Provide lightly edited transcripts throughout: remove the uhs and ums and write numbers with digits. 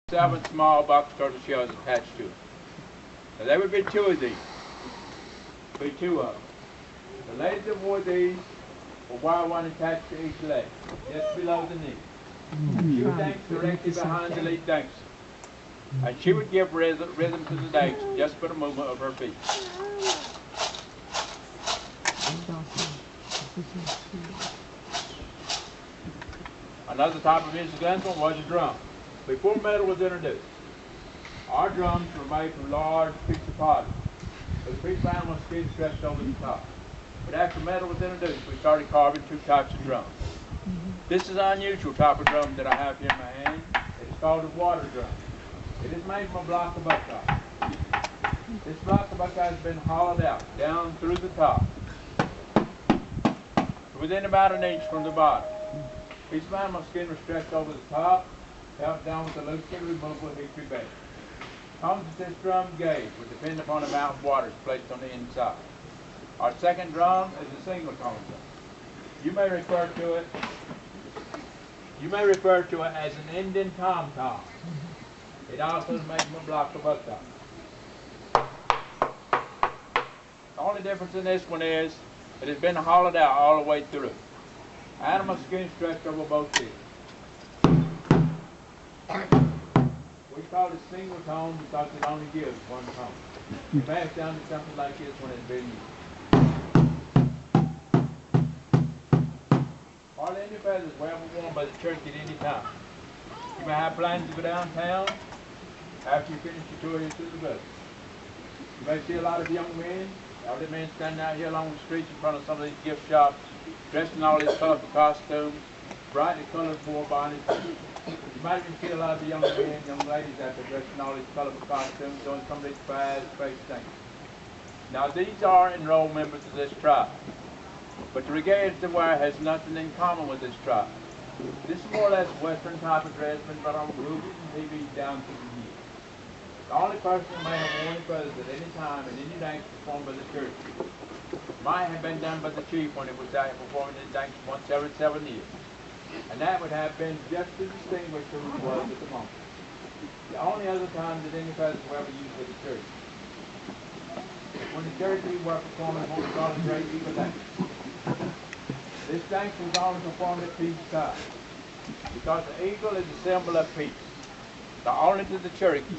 7 small box turtle shells attached to it. Now there would be 2 of these. Be 2 of them. The ladies that wore these will wear one attached to each leg, just below the knee. She would dance directly behind the lead dancer. And she would give rhythm to the dance just by the movement of her feet. Another type of musical instrument was a drum. Before metal was introduced, our drums were made from large pieces of pottery, with a piece of animal skin stretched over the top. But after metal was introduced, we started carving 2 types of drums. This is an unusual type of drum that I have here in my hand. It is called a water drum. It is made from a block of buckeye. This block of buckeye has been hollowed out, down through the top, within about an inch from the bottom. A piece of animal skin was stretched over the top, held down with a loosely removable hickory base. Tones that this drum gave would depend upon the amount of water placed on the inside. Our second drum is a single tone drum. You may refer to it as an Indian tom-tom. It also is made from a block of buckeye. The only difference in this one is it has been hollowed out all the way through. Animal skin stretched over both ears. We call it single tone because it only gives one tone. It backs down to something like this when it's being used. Hardly any feathers were ever worn by the turkey at any time. You may have plans to go downtown after you finish your tour here through the village. You may see a lot of young men, elderly men standing out here along the streets in front of some of these gift shops, dressed in all these colorful costumes, brightly colored war bonnets. You might even see a lot of the young men, young ladies out there dressed in all these colorful costumes, doing some of these fast face things. Now these are enrolled members of this tribe, but the regalia they wear has nothing in common with this tribe. This is more or less Western type of dress, been brought on movies and TV down through the years. The only person who may have worn feathers at any time in any dance performed by the church might have been done by the chief when it was out performing his dance once every 7 years. And that would have been just as distinguished as it was at the moment. The only other time that any feathers were ever used with the church. When the Cherokee were performing what we call a great eagle dance. This dance was only performed at peace time, because the eagle is a symbol of peace, not only to the Cherokee,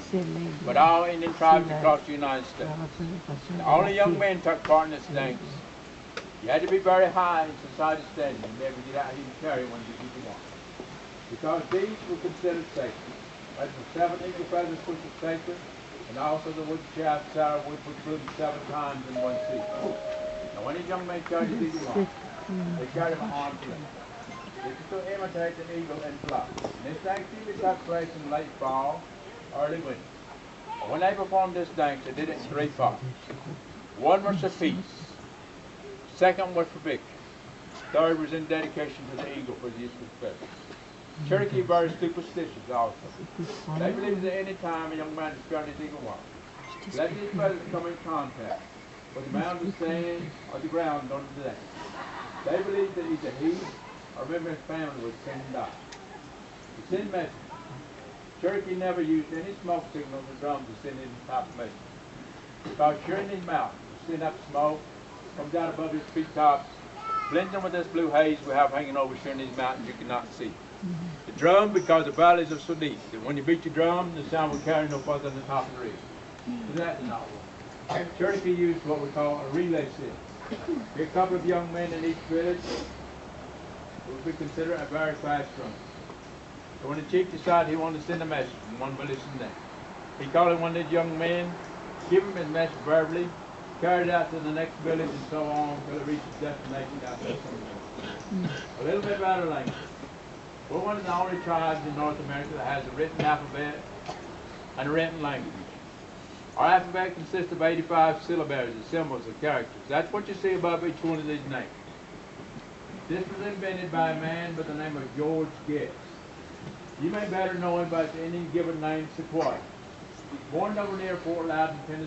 but all Indian tribes across the United States. The only young men took part in this dance. You had to be very high in society standing and never get out here and carry one to keep them on. Because these were considered sacred. As the 7 eagle feathers which was sacred, and also the wood shaft sour wood was fluted 7 times in one season. Now when these young men carried the eagle on, they carried them arms length. This is to imitate the eagle in flight. And this dance usually took place in late fall, early winter. And when they performed this dance, they did it in 3 parts. One was for peace. Second was for victory. Third was in dedication to the eagle for the use of the feathers. Cherokee are very superstitious also. They believe that any time a young man is carrying his eagle wire, let these feathers come in contact with the mound of sand or the ground under the dance. They believe that either he or a member of his family would send and die. To send messages. Cherokee never used any smoke signals or drums to send any type of message. Because hearing these mountains send up smoke, comes out above his peak tops, blends in with this blue haze we have hanging over here in these mountains you cannot see. The drum, because the valleys are so deep, that when you beat your drum, the sound will carry no further than the top of the ridge. So that did not work. Cherokee used what we call a relay system. Be a couple of young men in each village would be considered a very fast drum. So when the chief decided he wanted to send a message from one village to the next, he called in one of these young men, give him his message verbally, carried it out to the next village and so on until it reached its destination out there somewhere. A little bit about our language. We're one of the only tribes in North America that has a written alphabet and a written language. Our alphabet consists of 85 syllabaries, or symbols, or characters. That's what you see above each one of these names. This was invented by a man by the name of George Getz. You may better know him by any given name, Sequoia. Born over near Fort Loudon, Tennessee.